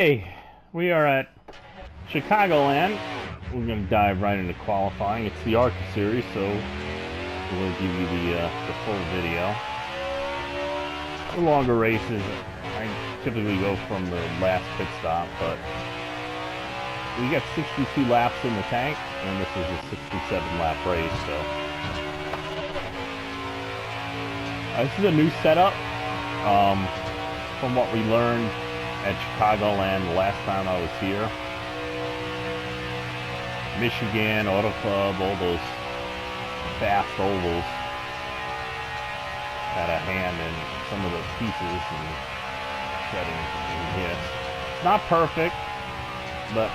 Hey, we are at Chicagoland. We're going to dive right into qualifying. It's the ARCA series, so we'll give you the full video. The longer races, I typically go from the last pit stop, but we got 62 laps in the tank, and this is a 67-lap race, so. This is a new setup. From what we learned at Chicagoland the last time I was here. Michigan, Auto Club, all those fast ovals had a hand in some of the pieces and settings and hits. It's not perfect, but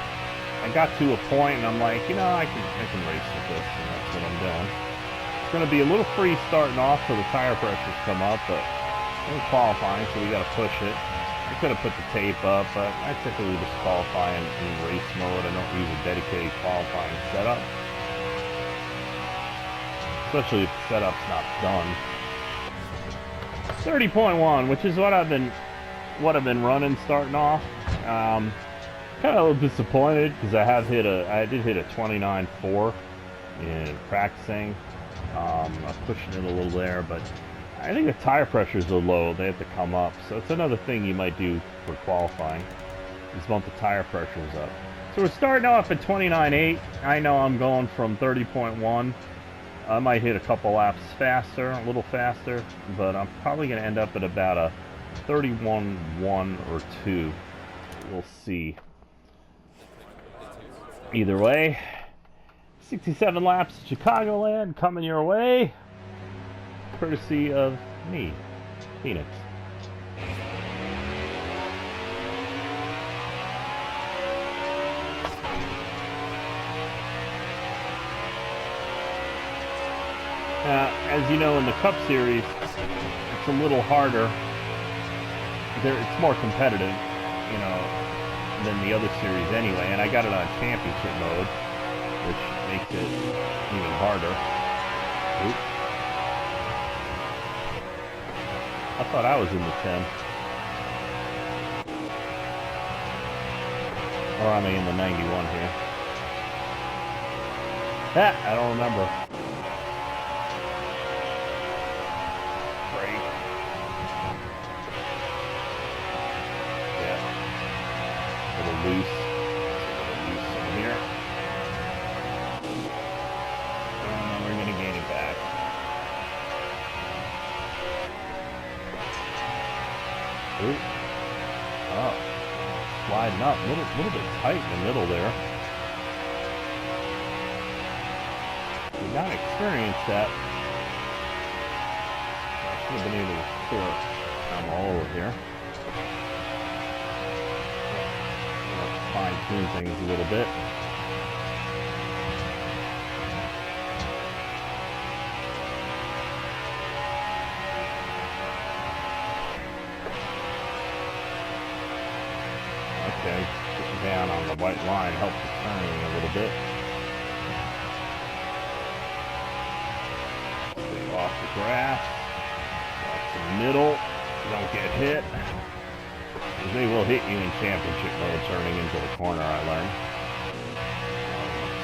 I got to a point and I'm like, you know, I can race with this, and that's what I'm doing. It's going to be a little free starting off till the tire pressures come up, but we're qualifying, so we got to push it. I could have put the tape up, but I typically just qualify in race mode. I don't use a dedicated qualifying setup, especially if the setup's not done. 30.1, which is what I've been running starting off. Kind of a little disappointed because I did hit a 29.4 in practicing. I'm pushing it a little there, but I think the tire pressures are low. They have to come up. So it's another thing you might do for qualifying, is bump the tire pressures up. So we're starting off at 29.8. I know I'm going from 30.1. I might hit a couple laps faster, a little faster, but I'm probably going to end up at about a 31.1 or 2. We'll see. Either way, 67 laps at Chicagoland coming your way, courtesy of me, Phoenix. As you know, in the Cup Series, it's a little harder. It's more competitive, you know, than the other series anyway, and I got it on championship mode, which makes it even harder. Oops. I thought I was in the 10. Or am I in the 91 here? I don't remember. Break. Yeah. A little loose. In here. And then we're going to gain it back. Ooh. Oh, sliding up, little bit tight in the middle there. Did not experience that. I should have been able to clear it. I'm all over here. Let's fine tune things a little bit. Okay, getting down on the white line helps the turning a little bit. Stay off the grass. Watch the middle. Don't get hit. Because they will hit you in championship mode turning into the corner, I learned.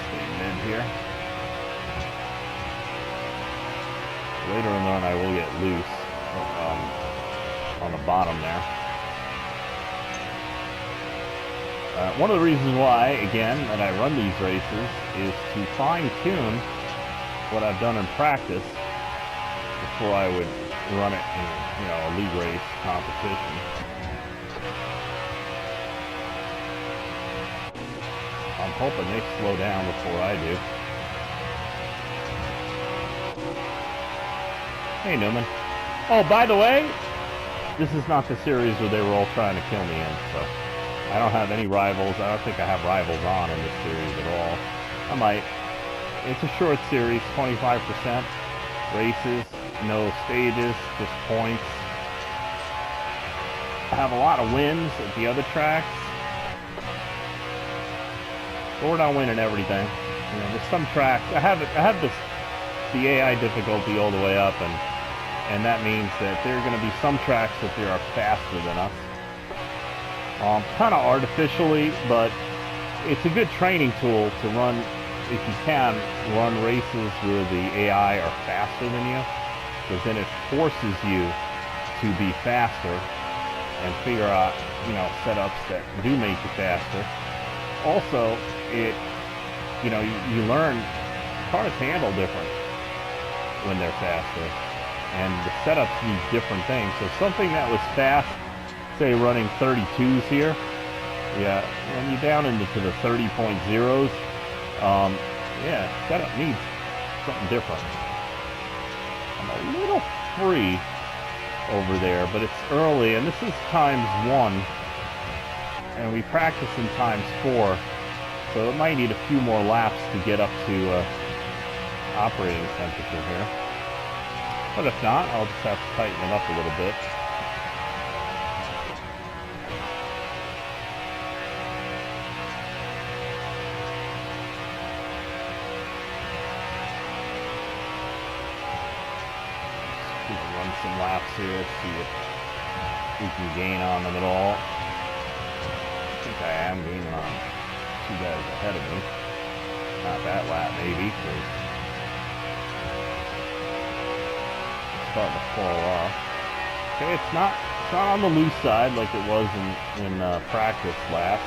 Stay mid here. Later on I will get loose on the bottom there. One of the reasons why, again, that I run these races is to fine-tune what I've done in practice before I would run it in, you know, a league race competition. I'm hoping they slow down before I do. Hey, Newman. Oh, by the way, this is not the series where they were all trying to kill me in, so I don't have any rivals. I don't think I have rivals on in this series at all. I might. It's a short series, 25% races, no stages, just points. I have a lot of wins at the other tracks, but we're not winning everything. You know, there's some tracks. I have the AI difficulty all the way up, and that means that there are going to be some tracks that they are faster than us. kind of artificially, but it's a good training tool to run, if you can, run races where the AI are faster than you, because then it forces you to be faster and figure out, you know, setups that do make you faster. Also, it, you know, you learn cars handle different when they're faster, and the setups need different things. So something that was fast, say running 32s here, yeah, when you're down into the 30.0s, yeah, setup needs something different. I'm a little free over there, but it's early, and this is ×1, and we practice in ×4, so it might need a few more laps to get up to operating temperature here. But if not, I'll just have to tighten it up a little bit. Run some laps here, see if we can gain on them at all. I think I am gaining on 2 guys ahead of me. Not that lap, maybe, because it's starting to fall off. Okay, it's not on the loose side like it was in practice last.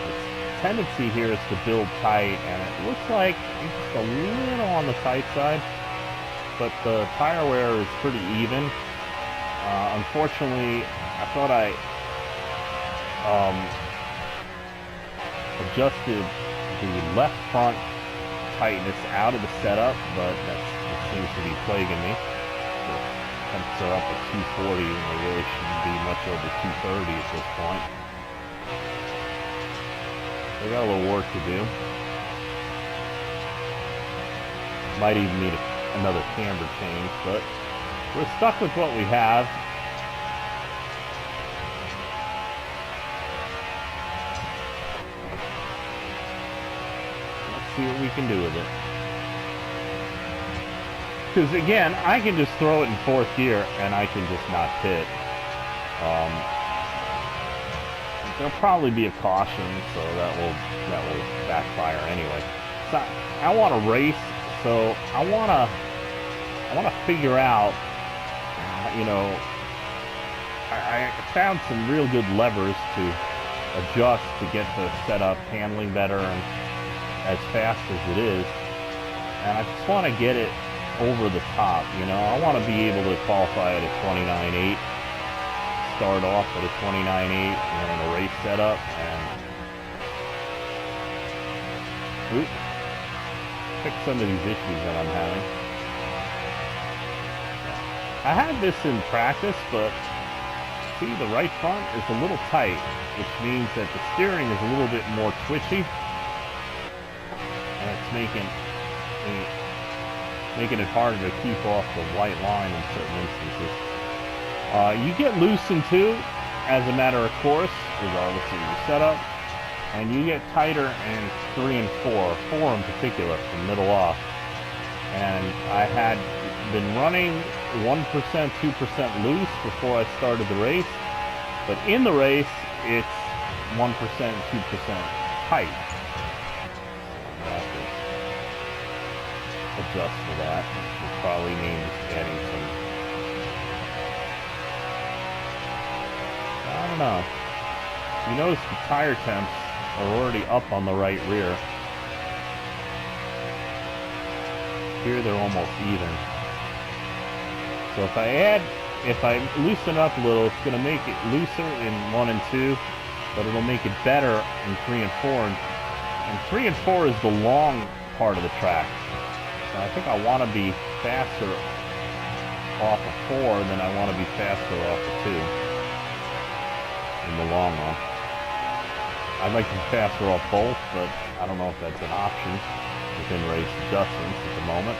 Its tendency here is to build tight, and it looks like it's just a little on the tight side. But the tire wear is pretty even. Unfortunately, I thought I adjusted the left front tightness out of the setup, but that seems to be plaguing me. The temps are up at 240, and they really shouldn't be much over 230 at this point. They got a little work to do. Might even need another camber change, but we're stuck with what we have. Let's see what we can do with it. Because again, I can just throw it in 4th gear and I can just not pit. There'll probably be a caution, so that will backfire anyway. So I want to race. So I want to figure out, you know, I found some real good levers to adjust to get the setup handling better and as fast as it is. And I just want to get it over the top, you know. I want to be able to qualify at a 29.8, start off at a 29.8, you know, in a race setup, and fix some of these issues that I'm having. I had this in practice, but see, the right front is a little tight, which means that the steering is a little bit more twitchy, and it's making it harder to keep off the white line in certain instances. You get loosened too, as a matter of course, regardless of your setup. And you get tighter in 3 and 4 in particular, from middle off. And I had been running 1%, 2% loose before I started the race. But in the race, it's 1%, 2% tight. So I'll have to adjust for that, which probably means adding some... I don't know. You notice the tire temps are already up on the right rear. Here they're almost even. So if I loosen up a little, it's going to make it looser in 1 and 2, but it'll make it better in 3 and 4. And 3 and 4 is the long part of the track. So I think I want to be faster off of 4 than I want to be faster off of 2 in the long run. I'd like to be faster off both, but I don't know if that's an option within race adjustments at the moment.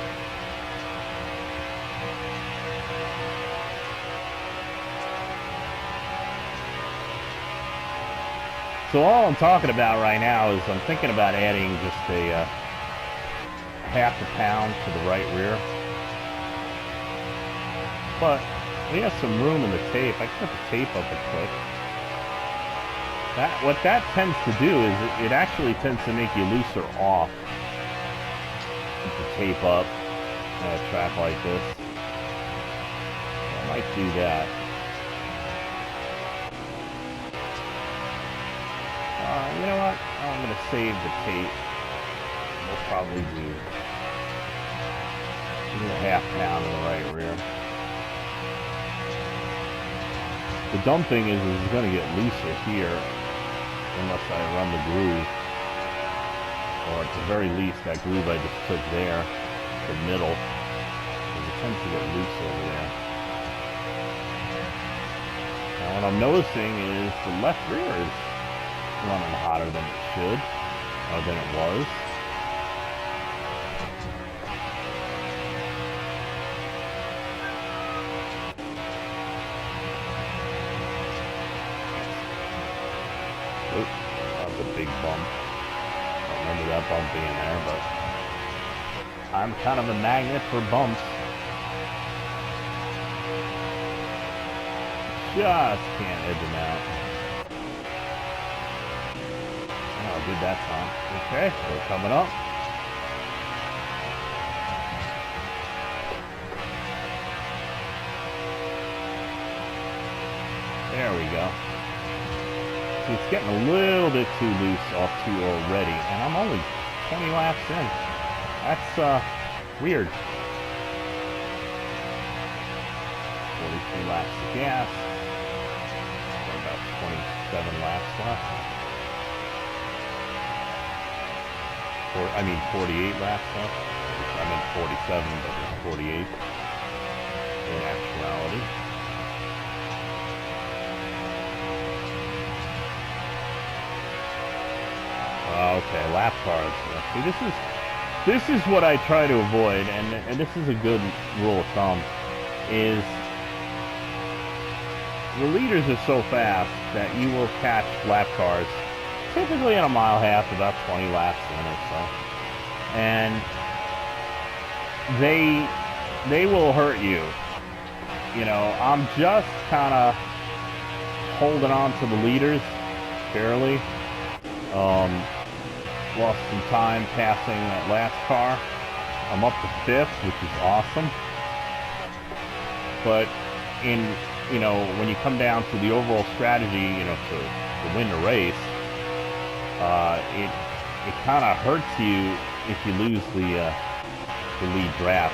So all I'm talking about right now is I'm thinking about adding just a half a pound to the right rear. But we have some room in the tape. I can put the tape up a click. What that tends to do is it actually tends to make you looser off. To tape up a track like this. I might do that. You know what? I'm going to save the tape. We'll probably do a half pound in the right rear. The dumb thing is it's going to get looser here unless I run the groove. Or at the very least, that groove I just took there, the middle, because it tends to get loose over there. Now what I'm noticing is the left rear is running hotter than it should, or than it was. Oop, that was a big bump. Remember that bump being there, but I'm kind of a magnet for bumps. Just can't edge them out. Oh, did that time. Okay, we're coming up. There we go. See, it's getting a little bit too loose off 2 already, and I'm only 20 laps in. That's weird. 43 laps of gas. About 27 laps left. 48 laps left. I meant 47, but it's 48 in actuality. Okay, lap cars. See, this is what I try to avoid, and this is a good rule of thumb, is the leaders are so fast that you will catch lap cars typically in a mile and a half, about 20 laps in or so. And they will hurt you. You know, I'm just kind of holding on to the leaders barely. Lost some time passing that last car. I'm up to 5th, which is awesome. But when you come down to the overall strategy, to win the race, it kind of hurts you if you lose the lead draft.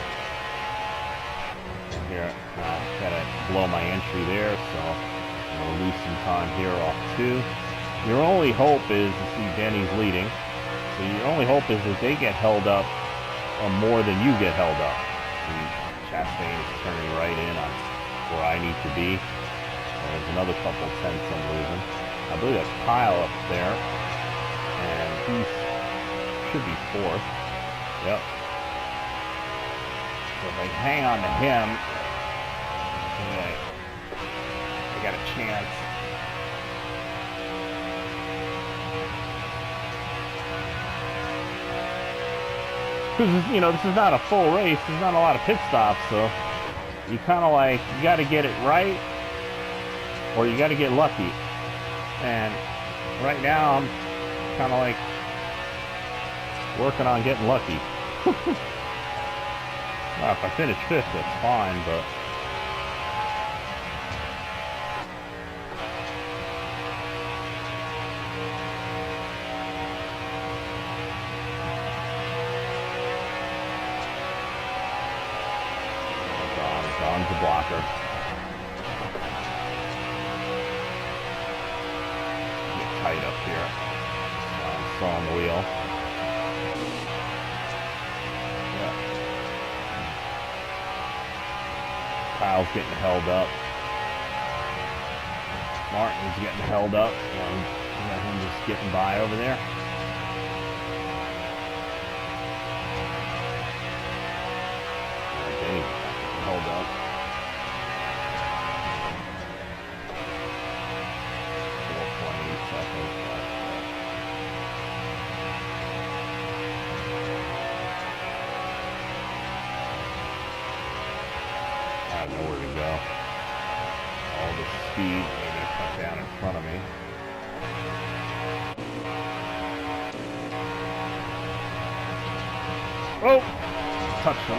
And here, I gotta blow my entry there, so I'm gonna lose some time here off 2. Your only hope is to see Denny's leading. So your only hope is that they get held up more than you get held up. Chastain is turning right in on where I need to be. There's another couple tenths I'm losing. I believe that's Kyle up there. And he should be 4th. Yep. So if I hang on to him, I got a chance. Because, this is not a full race. There's not a lot of pit stops, so you kind of you got to get it right, or you got to get lucky. And right now, I'm kind of working on getting lucky. Well, if I finish 5th, that's fine, but Don's a blocker. Get tight up here. Still on the wheel. Yeah. Kyle's getting held up. Martin's getting held up. You got him just getting by over there. Okay, held up. 4.8 seconds left. I have nowhere to go. All this speed, they're going to cut down in front of me. Oh! Touched him.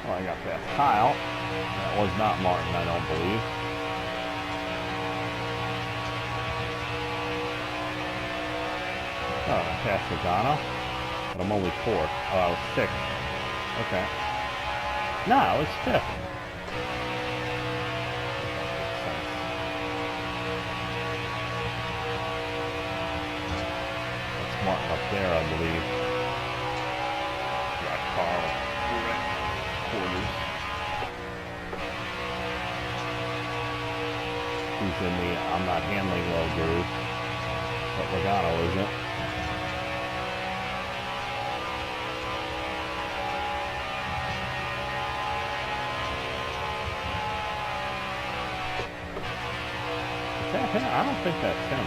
Oh, I got past Kyle. That was not Martin, I don't believe. Oh, I passed Logano. But I'm only 4th. Oh, I was 6th. Okay. No, I was 5th. That's Martin up there, I believe. Got Carl. Quarters. Who's in the I'm not handling well groove. But Logano isn't. I don't think that's him.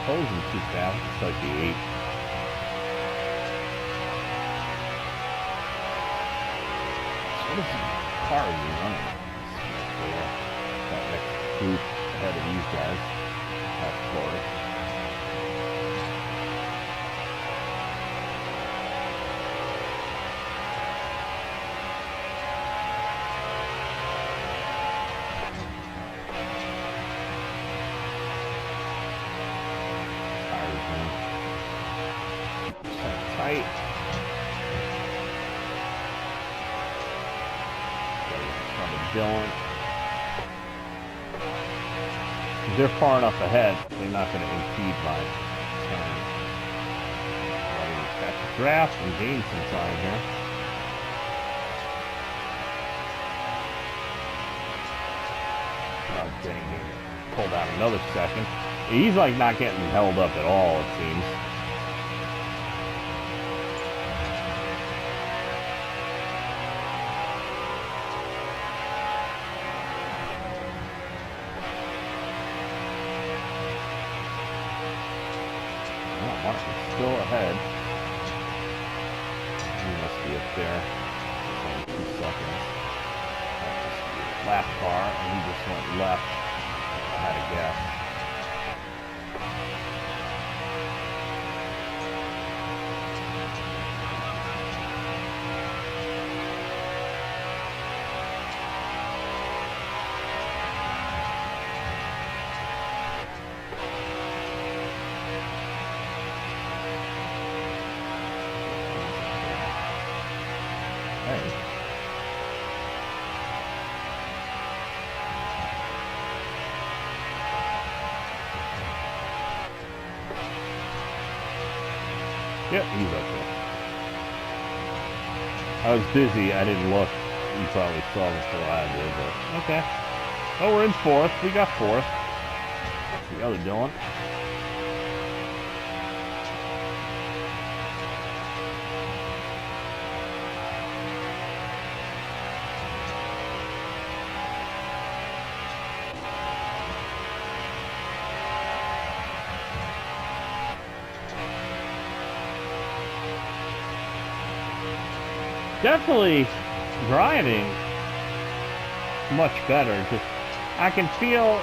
Closing too fast. It's like the 8. So what is the car is he running? That next group ahead of these guys. That's Florida. Tight. Dylan. They're far enough ahead, they're not going to impede my turn. I'm going to catch a draft and gain some time here. I'm getting pulled out another second. He's like not getting held up at all, it seems. Martin's still ahead. He must be up there. It's only 2 seconds. That must be a lap car, and he just went left. I had a guess. Yep, he's up there. I was busy, I didn't look. You probably saw before I did, but okay. Oh, we're in 4th. We got 4th. That's the other Dylan. Definitely grinding much better. Just I can feel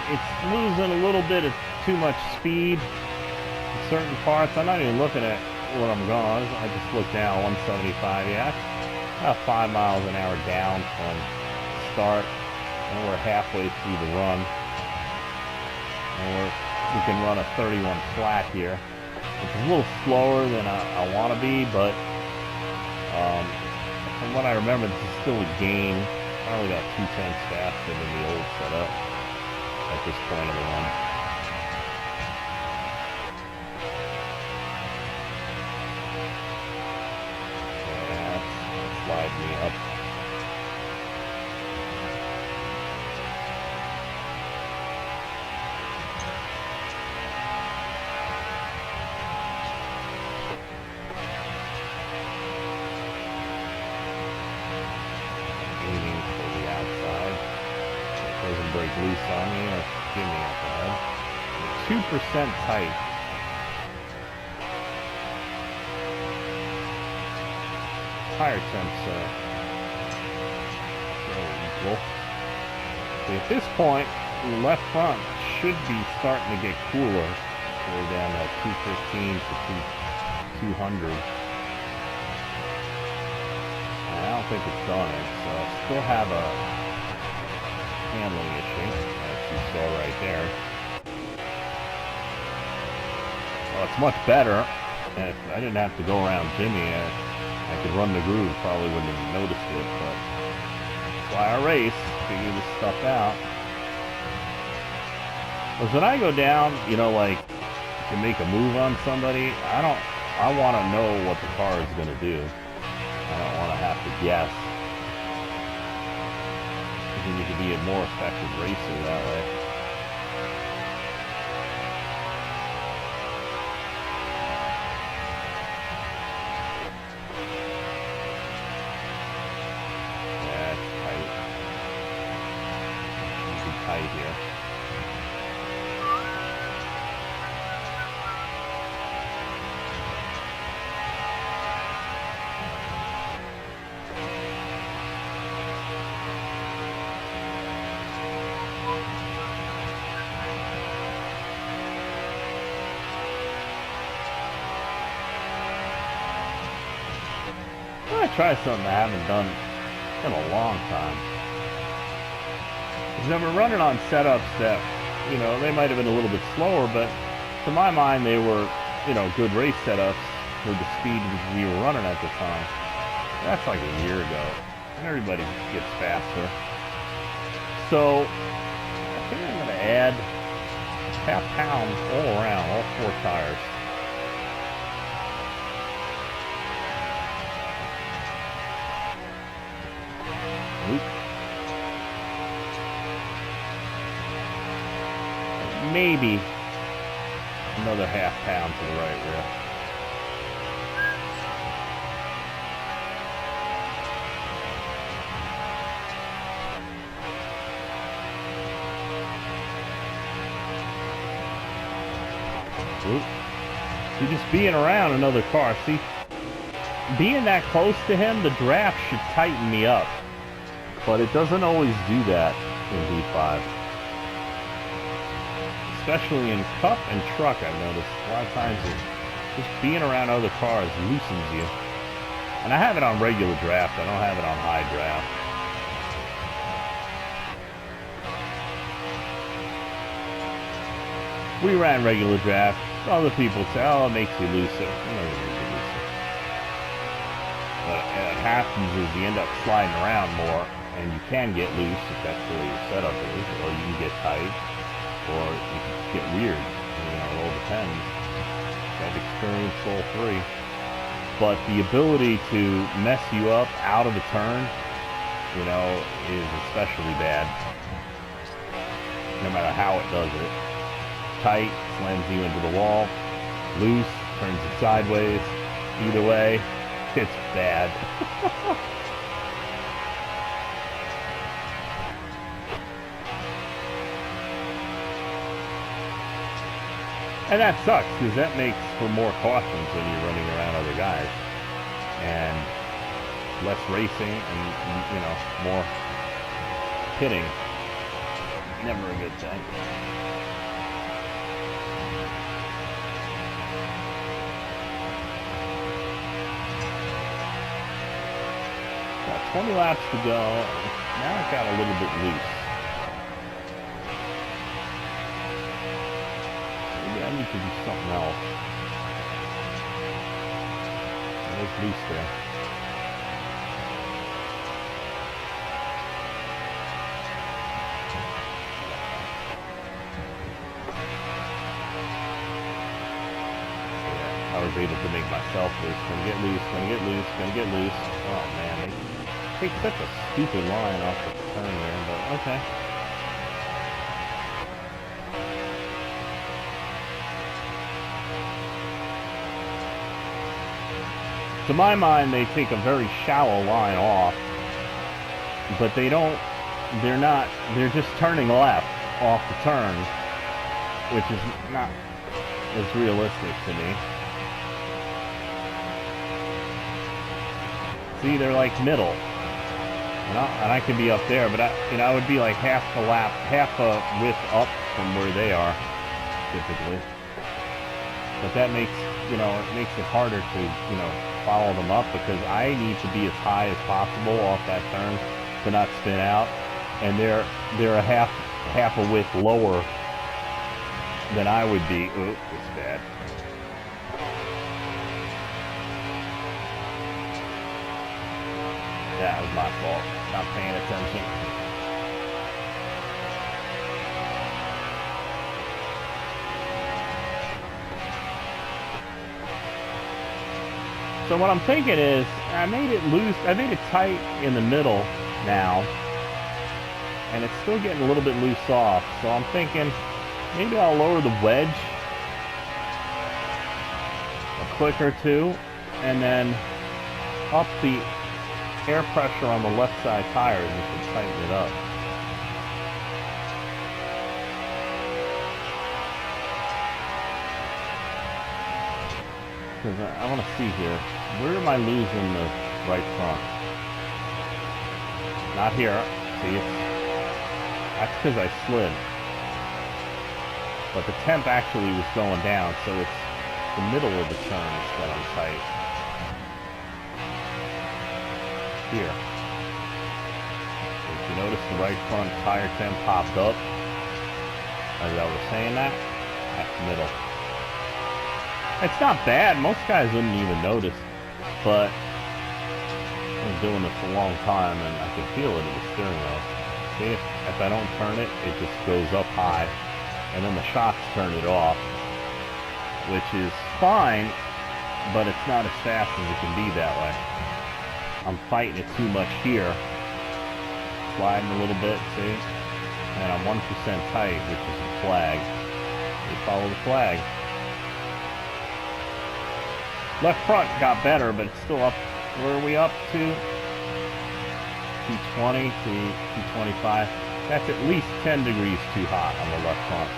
it's losing a little bit of too much speed in certain parts. I'm not even looking at what I'm going. I just looked down 175. Yeah, about 5 miles an hour down from start, and we're halfway through the run, and we can run a 31 flat here, which is a little slower than I want to be, but. From what I remember, this is still a gain. Probably about 2/10 faster than the old setup at this point of the run. Yeah, that's slide me up. Break loose on me or give me up ahead. 2% tight. Tire temps fairly equal. See, at this point, the left front should be starting to get cooler. We're down at 215 to 200. And I don't think it's done it, so I still have a handling issue, as you saw right there. Well, it's much better, and if I didn't have to go around Jimmy, I could run the groove, probably wouldn't have noticed it, but that's why I race, figure this stuff out. Because when I go down, you know, like, to make a move on somebody, I want to know what the car is going to do. I don't want to have to guess. I think you can be a more effective racer that way. Yeah, it's tight. It's too tight here. Try something I haven't done in a long time. Because I've been running on setups that, you know, they might have been a little bit slower, but to my mind they were, you know, good race setups for the speed we were running at the time. That's like a year ago, and everybody gets faster. So I think I'm going to add half pound all around, all 4 tires. Maybe another half pound to the right rear. See, just being around another car. See, being that close to him, the draft should tighten me up. But it doesn't always do that in V5. Especially in Cup and Truck, I've noticed. A lot of times just being around other cars loosens you. And I have it on regular draft. I don't have it on high draft. We ran regular draft. Other people say, oh, it makes you looser. It never makes you looser. But what happens is you end up sliding around more, and you can get loose if that's the way your setup is, or you can get tight, or you can get weird. You know, it all depends. I've experienced all 3. But the ability to mess you up out of the turn, you know, is especially bad. No matter how it does it. Tight, slams you into the wall. Loose, turns you sideways. Either way, it's bad. And that sucks, because that makes for more cautions when you're running around other guys. And less racing and, you know, more pitting. Never a good thing. Got 20 laps to go. Now it got a little bit loose. Maybe I need to do something else. It's loose there. I was able to make myself loose. Gonna get loose, gonna get loose, gonna get loose. Oh man, they take such a stupid line off the turn there, but okay. To my mind, they take a very shallow line off, but they're just turning left off the turn, which is not as realistic to me. See, they're like middle. And I could be up there, but I would be like half a width up from where they are, typically. But that makes, it makes it harder to, follow them up, because I need to be as high as possible off that turn to not spin out, and they're a half a width lower than I would be. Ooh, it's bad. That was my fault. Not paying attention. So what I'm thinking is, I made it tight in the middle now, and it's still getting a little bit loose off. So I'm thinking maybe I'll lower the wedge a click or two, and then up the air pressure on the left side tires and can tighten it up. Because I want to see here, where am I losing the right front? Not here. See, that's because I slid. But the temp actually was going down, so it's the middle of the turn is going tight. Here. If you notice, the right front tire temp popped up as I was saying that. That's middle. It's not bad. Most guys wouldn't even notice, but I've been doing this a long time, and I can feel it in the steering wheel. See, if I don't turn it, it just goes up high, and then the shocks turn it off, which is fine, but it's not as fast as it can be that way. I'm fighting it too much here. Sliding a little bit, see? And I'm 1% tight, which is the flag. You follow the flag. Left front got better, but it's still up. Where are we up to? 220 to 225. That's at least 10 degrees too hot on the left front.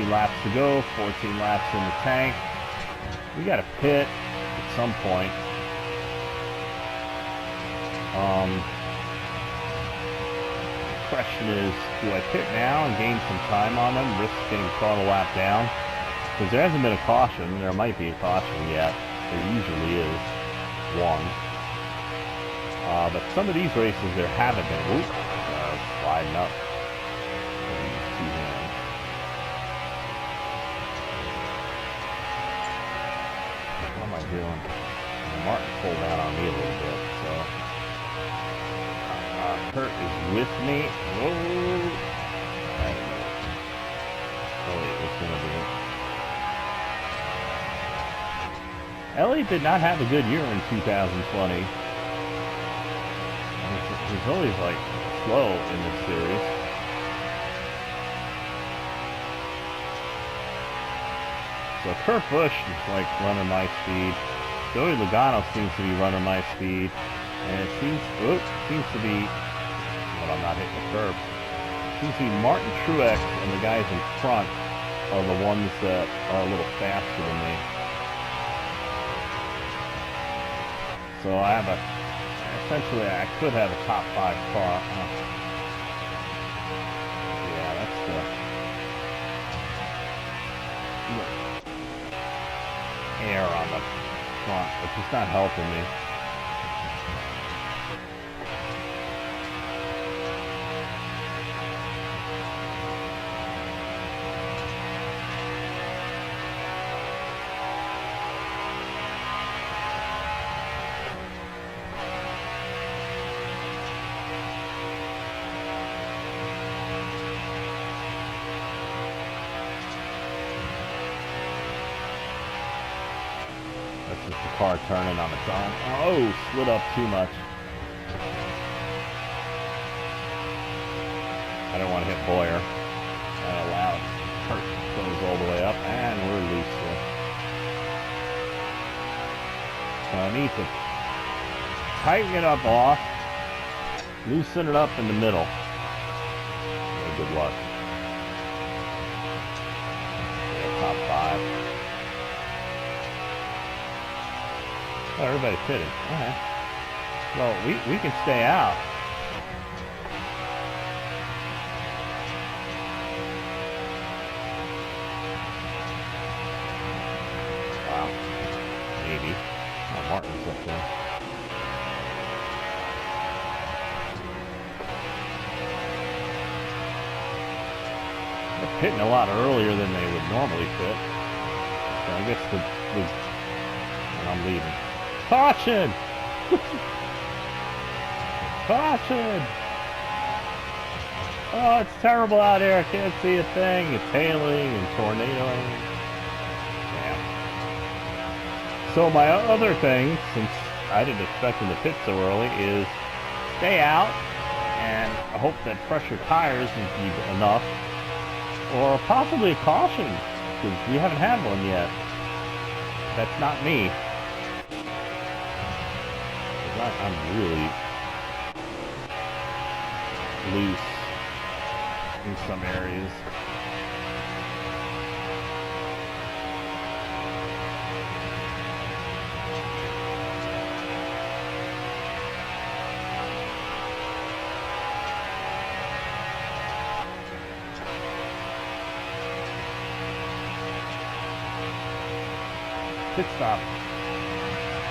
Laps to go, 14 laps in the tank. We got to pit at some point. The question is, do I pit now and gain some time on them, risk getting caught a lap down? Because there hasn't been a caution. There might be a caution yet. There usually is one. But some of these races there haven't been. Oop, sliding up. These two hands. What am I doing? Martin pulled down on me a little bit, so Kurt is with me. Whoa! I don't know. Elliot was gonna do it. Elliot did not have a good year in 2020. He's always like slow in this series. So Kurt Busch is like running my speed. Joey Logano seems to be running my speed, and it seems to be, but I'm not hitting the curb. Seems to be Martin Truex and the guys in front are the ones that are a little faster than me. So I have essentially I could have a top 5 car. Yeah, that's the air on the front, which is not helping me. This is the car turning on its own. Oh, slid up too much. I don't want to hit Boyer. That allowed Kurt goes all the way up, and we're loose here. So I need to tighten it up off, loosen it up in the middle. Yeah, good luck. Yeah, top 5. Oh, everybody's pitting. Alright. Well, we can stay out. Wow. Maybe. Oh, Martin's up there. They're pitting a lot earlier than they would normally pit. So I guess and I'm leaving. Caution! Caution! Oh, it's terrible out here. I can't see a thing. It's hailing and tornadoing. Yeah. So my other thing, since I didn't expect them to pit so early, is stay out and I hope that pressure tires is enough. Or possibly a caution, because we haven't had one yet. That's not me. I'm really loose in some areas. Pit stop,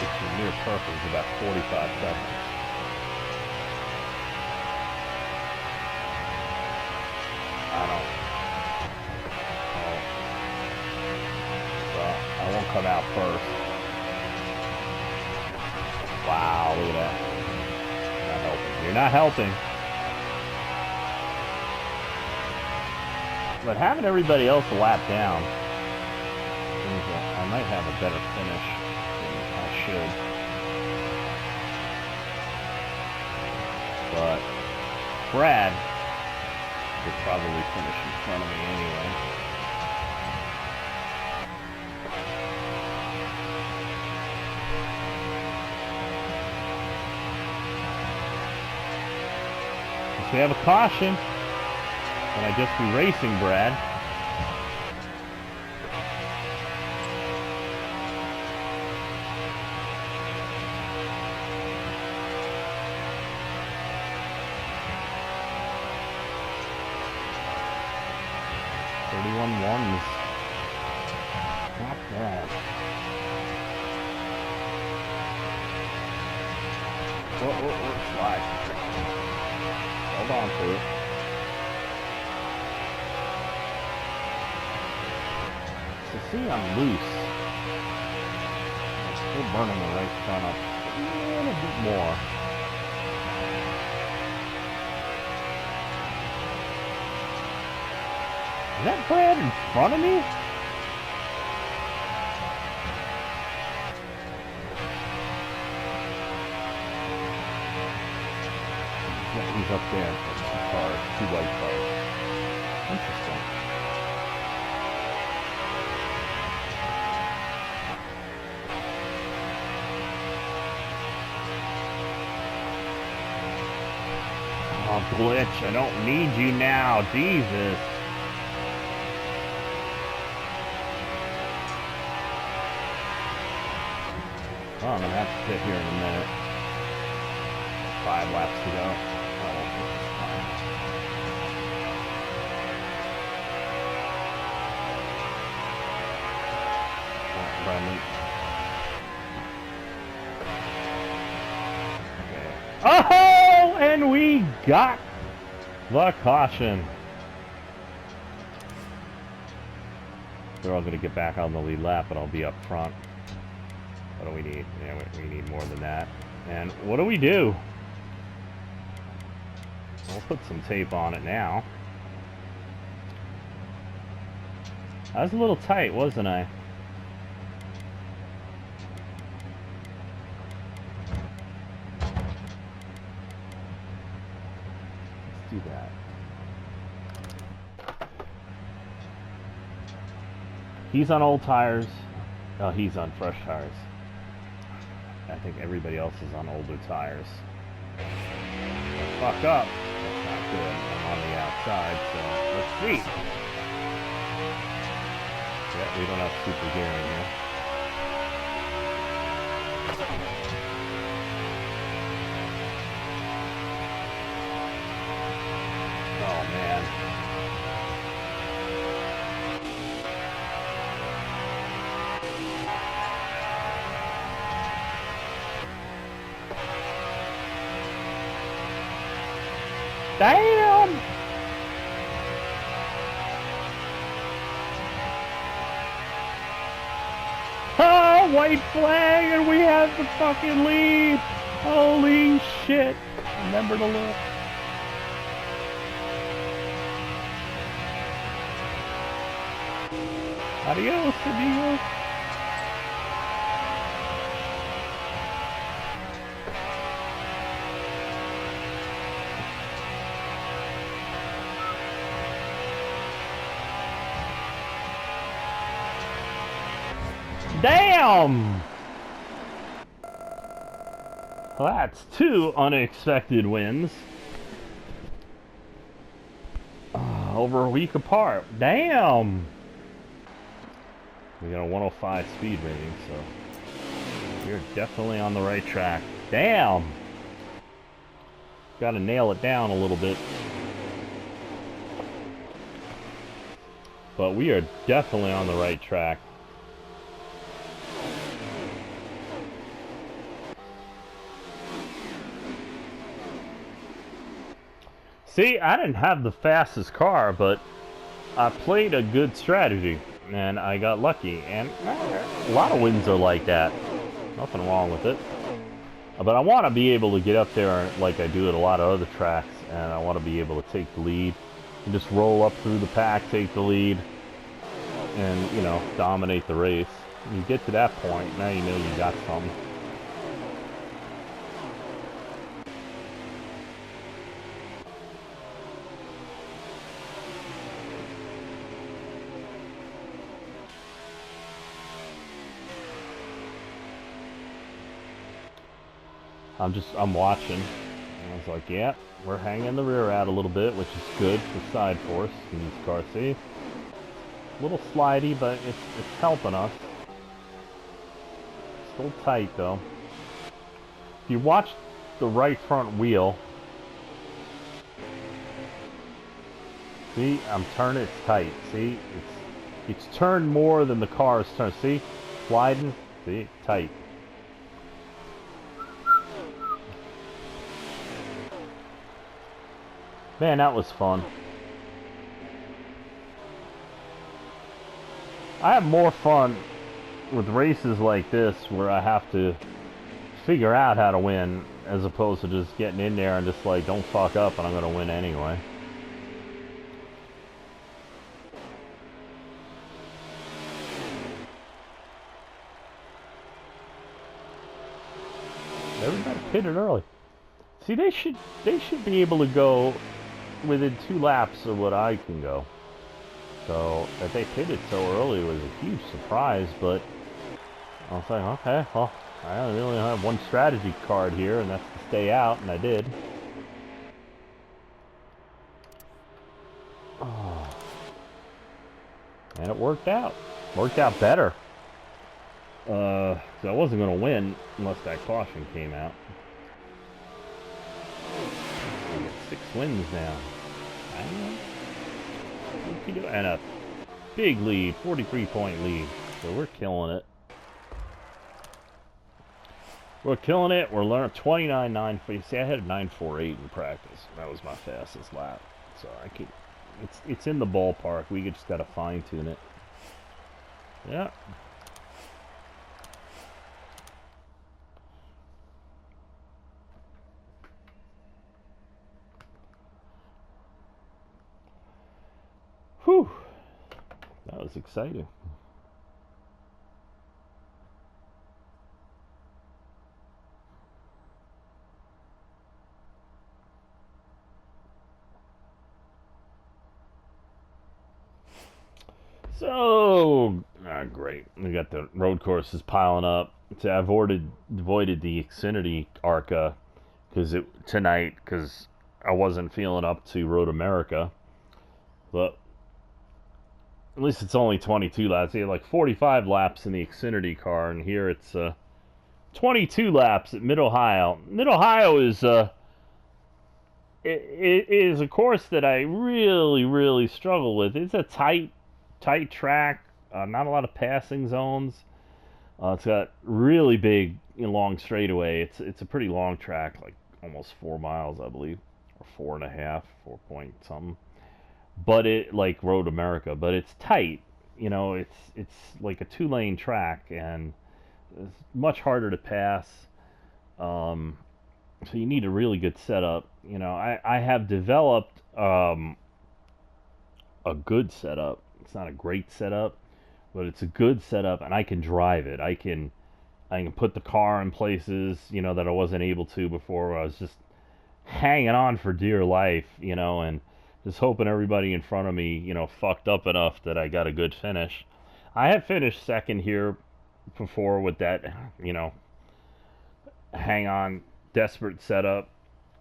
which is near perfect, is about 45 seconds. Well, I won't come out first. Wow, look at that. Not helping. You're not helping. But having everybody else a lap down, I might have a better finish than I should. But Brad would probably finish in front of me anyway. So we have a caution. Can I just be racing Brad? Ones. Not bad. Slide. Hold on to it. So see, I'm loose. I'm still burning the right front up a little bit more. Is that Brad in front of me? Yeah, he's up there. Two cars, two white cars. Interesting. Oh, glitch, I don't need you now, Jesus. Oh, I'm gonna have to sit here in a minute. 5 laps to go. Brendan. Okay. Oh, and we got the caution. They're all gonna get back on the lead lap, but I'll be up front. What do we need? Yeah, we need more than that. And what do we do? We'll put some tape on it now. I was a little tight, wasn't I? Let's do that. He's on old tires. Oh, he's on fresh tires. I think everybody else is on older tires. Fuck up. That's not good. I'm on the outside, so let's see. Yeah, we don't have super gearing here. Oh, man. Damn! Oh, white flag, and we have the fucking lead! Holy shit! Remember to look. Adios, amigos. Damn! Well, that's 2 unexpected wins. Over a week apart. Damn! We got a 105 speed rating, so we're definitely on the right track. Damn! Gotta nail it down a little bit. But we are definitely on the right track. See, I didn't have the fastest car, but I played a good strategy, and I got lucky. And a lot of wins are like that. Nothing wrong with it. But I want to be able to get up there like I do at a lot of other tracks, and I want to be able to take the lead. And just roll up through the pack, take the lead, and, you know, dominate the race. When you get to that point, now you know you got something. I'm watching, and I was like, yeah, we're hanging the rear out a little bit, which is good for side force in these cars. See, a little slidey, but it's helping us. Still tight though. If you watch the right front wheel, see, I'm turning, it's tight. See, it's turned more than the car is turned. See, sliding, see, tight. Man, that was fun. I have more fun with races like this where I have to figure out how to win as opposed to just getting in there and just like, don't fuck up and I'm going to win anyway. Everybody pitted early. See, they should be able to go within 2 laps of what I can go. So that they pitted so early was a huge surprise, but I was like, okay, well, I really only have one strategy card here, and that's to stay out, and I did. Oh. And it worked out. Worked out better. So I wasn't going to win unless that caution came out. We got 6 wins now. And a big lead, 43-point lead. So we're killing it. We're killing it. We're learning 29.9. See, I had a 9.48 in practice. That was my fastest lap. So I could. It's in the ballpark. We just got to fine tune it. Yeah. Whew, that was exciting. So, great. We got the road courses piling up. So I avoided the Xfinity ARCA tonight because I wasn't feeling up to Road America. But at least it's only 22 laps. You had like 45 laps in the Xfinity car, and here it's 22 laps at Mid-Ohio. Mid-Ohio is it is a course that I really struggle with. It's a tight track, not a lot of passing zones. It's got really big, long straightaway. It's a pretty long track, like almost 4 miles, I believe, or 4.5, 4 point something. But it like Road America, but it's tight. It's like a 2-lane track, and it's much harder to pass. So you need a really good setup. I have developed a good setup. It's not a great setup, but it's a good setup, and I can drive it. I can put the car in places, that I wasn't able to before, where I was just hanging on for dear life, and just hoping everybody in front of me, fucked up enough that I got a good finish. I have finished second here before with that, hang on, desperate setup.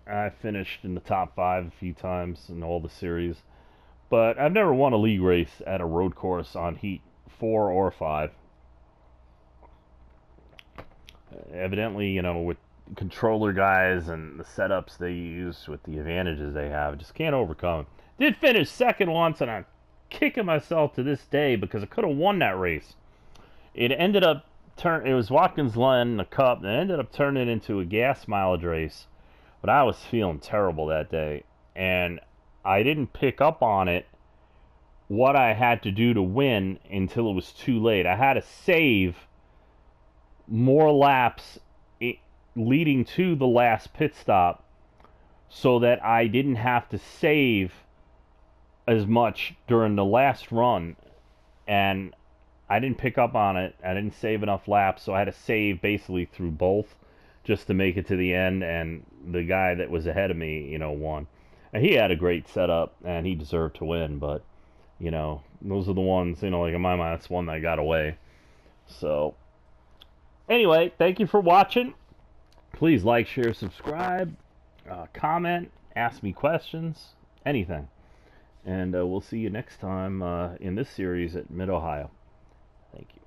I finished in the top 5 a few times in all the series, but I've never won a league race at a road course on heat 4 or 5. Evidently, with controller guys and the setups they use with the advantages they have, just can't overcome. Did finish second once, and I'm kicking myself to this day because I could have won that race. It ended up it was Watkins Glen, the Cup, and it ended up turning into a gas mileage race. But I was feeling terrible that day, and I didn't pick up on it, what I had to do to win, until it was too late. I had to save more laps leading to the last pit stop so that I didn't have to save as much during the last run, and I didn't pick up on it. I didn't save enough laps, so I had to save basically through both just to make it to the end, and the guy that was ahead of me, won. And he had a great setup, and he deserved to win, but, those are the ones, like in my mind, that's one that got away. So, anyway, thank you for watching. Please like, share, subscribe, comment, ask me questions, anything. And we'll see you next time in this series at Mid-Ohio. Thank you.